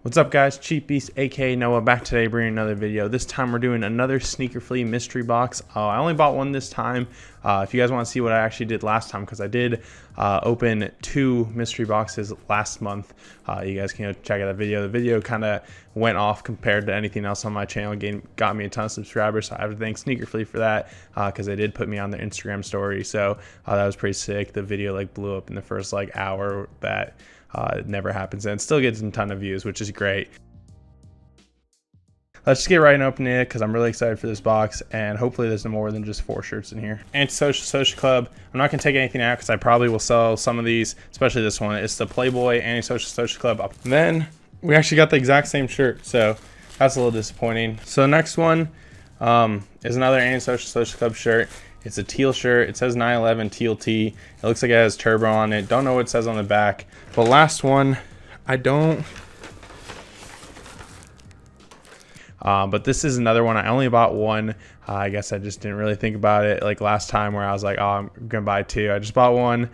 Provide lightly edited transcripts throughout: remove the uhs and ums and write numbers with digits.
What's up, guys? Cheap Beast aka Noah back today bringing another video. This time we're doing another Snkrflea mystery box. I only bought one this time. If you guys want to see what I actually did last time, because I did open 2 mystery boxes last month, you guys can go check out that video. The video kind of went off compared to anything else on my channel. Got me a ton of subscribers, so I have to thank Snkrflea for that, because they did put me on their Instagram story. So that was pretty sick. The video like blew up in the first like hour. That it never happens, and it still gets a ton of views, which is great. Let's just get right and open it, because I'm really excited for this box, and hopefully there's no more than just 4 shirts in here. Antisocial Social Club. I'm not going to take anything out because I probably will sell some of these, especially this one. It's the Playboy Antisocial Social Club. And then we actually got the exact same shirt, so that's a little disappointing. So the next one is another Antisocial Social Club shirt. It's a teal shirt. It says 911 teal tee. It looks like it has turbo on it. Don't know what it says on the back. But last one, I don't. But this is another one. I only bought one. I guess I just didn't really think about it like last time, where I was like, oh, I'm gonna buy 2. I just bought one.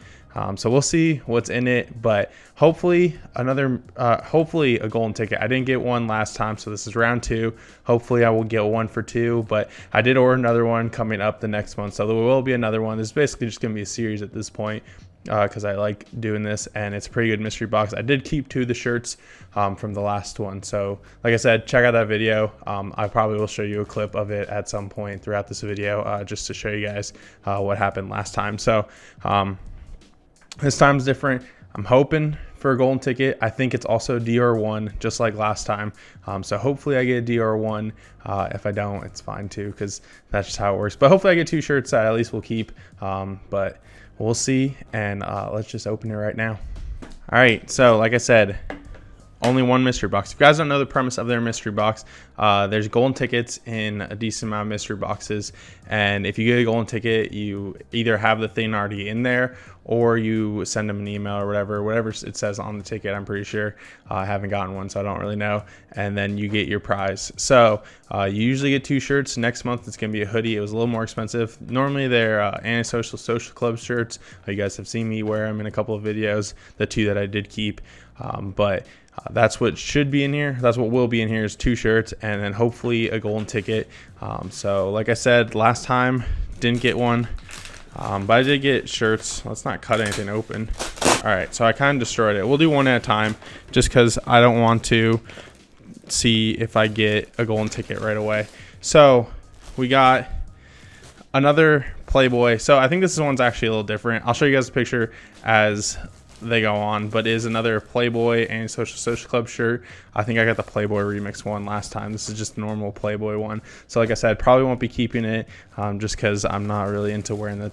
So we'll see what's in it, but hopefully hopefully a golden ticket. I didn't get one last time, so this is round 2. Hopefully I will get one for 2, but I did order another one coming up the next month, so there will be another one. This is basically just gonna be a series at this point, because I like doing this, and it's a pretty good mystery box. I did keep 2 of the shirts from the last one, so like I said, check out that video. I probably will show you a clip of it at some point throughout this video, just to show you guys what happened last time. So this time's different. I'm hoping for a golden ticket. I think it's also Dior 1, just like last time. So hopefully I get a Dior 1. If I don't, it's fine too, because that's just how it works. But hopefully I get 2 shirts that at least we'll keep. But we'll see, and let's just open it right now. All right, so like I said, only one mystery box. If you guys don't know the premise of their mystery box, there's golden tickets in a decent amount of mystery boxes, and if you get a golden ticket, you either have the thing already in there, or you send them an email or whatever it says on the ticket. I'm pretty sure. I haven't gotten one, so I don't really know. And then you get your prize. So you usually get 2 shirts. Next month it's gonna be a hoodie. It was a little more expensive. Normally they're Antisocial Social Club shirts. You guys have seen me wear them in a couple of videos, the 2 that I did keep. But that's what should be in here. That's what will be in here, is 2 shirts, and then hopefully a golden ticket. So like I said, last time didn't get one, but I did get shirts. Let's not cut anything open. All right, so I kind of destroyed it. We'll do one at a time, just because I don't want to see if I get a golden ticket right away. So we got another Playboy. So I think this one's actually a little different. I'll show you guys a picture as they go on, but it is another Playboy and Social Club shirt. I think I got the Playboy remix one last time. This is just a normal Playboy one. So like I said, probably won't be keeping it, just because I'm not really into wearing the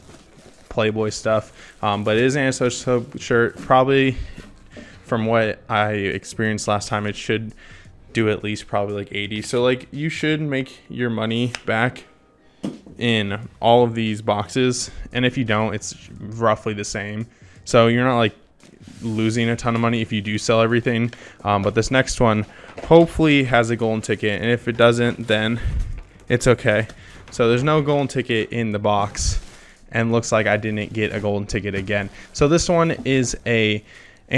Playboy stuff. But it is an Social shirt. Probably from what I experienced last time, it should do at least probably like 80. So like you should make your money back in all of these boxes, and if you don't, it's roughly the same. So you're not like losing a ton of money if you do sell everything. But this next one hopefully has a golden ticket, and if it doesn't, then it's okay. So there's no golden ticket in the box, and looks like I didn't get a golden ticket again. So this one is a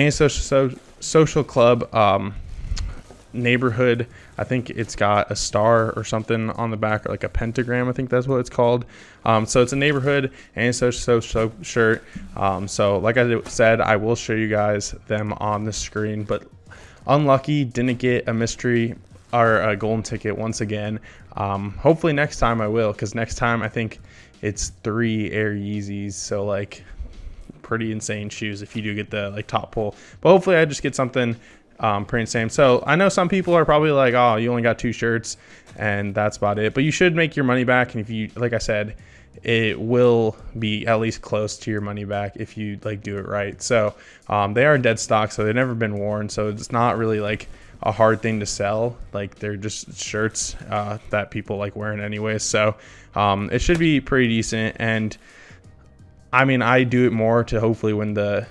Social Club neighborhood. I think it's got a star or something on the back, or like a pentagram. I think that's what it's called. So it's a neighborhood and social shirt. So like I said, I will show you guys them on the screen, but unlucky, didn't get a mystery or a golden ticket once again. Hopefully next time I will, because next time I think it's 3 Air Yeezys. So like pretty insane shoes if you do get the like top pull. But hopefully I just get something pretty insane. So I know some people are probably like, oh, you only got 2 shirts and that's about it, but you should make your money back. And if you, like I said, it will be at least close to your money back if you like do it right. So they are dead stock, so they've never been worn, so it's not really like a hard thing to sell. Like they're just shirts that people like wearing anyways. So it should be pretty decent. And I mean, I do it more to hopefully win the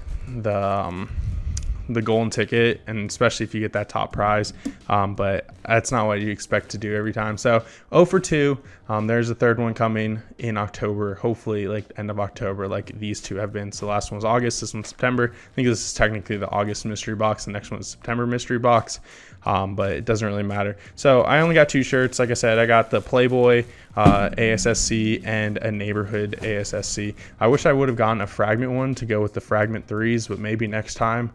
golden ticket, and especially if you get that top prize, but that's not what you expect to do every time. So 0 for 2. There's a third one coming in October, hopefully like end of October, like these 2 have been. So the last one was August, this one's September. I think this is technically the August mystery box, the next one is September mystery box. but it doesn't really matter. So I only got 2 shirts. Like I said, I got the Playboy ASSC and a Neighborhood ASSC. I wish I would have gotten a Fragment one to go with the Fragment 3s, but maybe next time,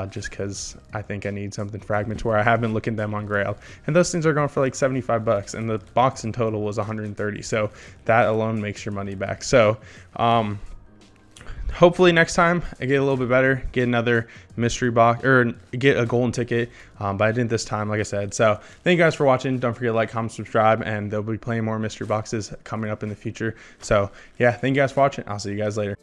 just because I think I need something Fragment to wear. I have been looking at them on Grailed, and those things are going for like 75 bucks, and the box in total was 130. So that alone makes your money back. So hopefully next time I get a little bit better, get another mystery box, or get a golden ticket, but I didn't this time, like I said. So thank you guys for watching. Don't forget to like, comment, subscribe, and there'll be plenty more mystery boxes coming up in the future. So yeah, thank you guys for watching. I'll see you guys later.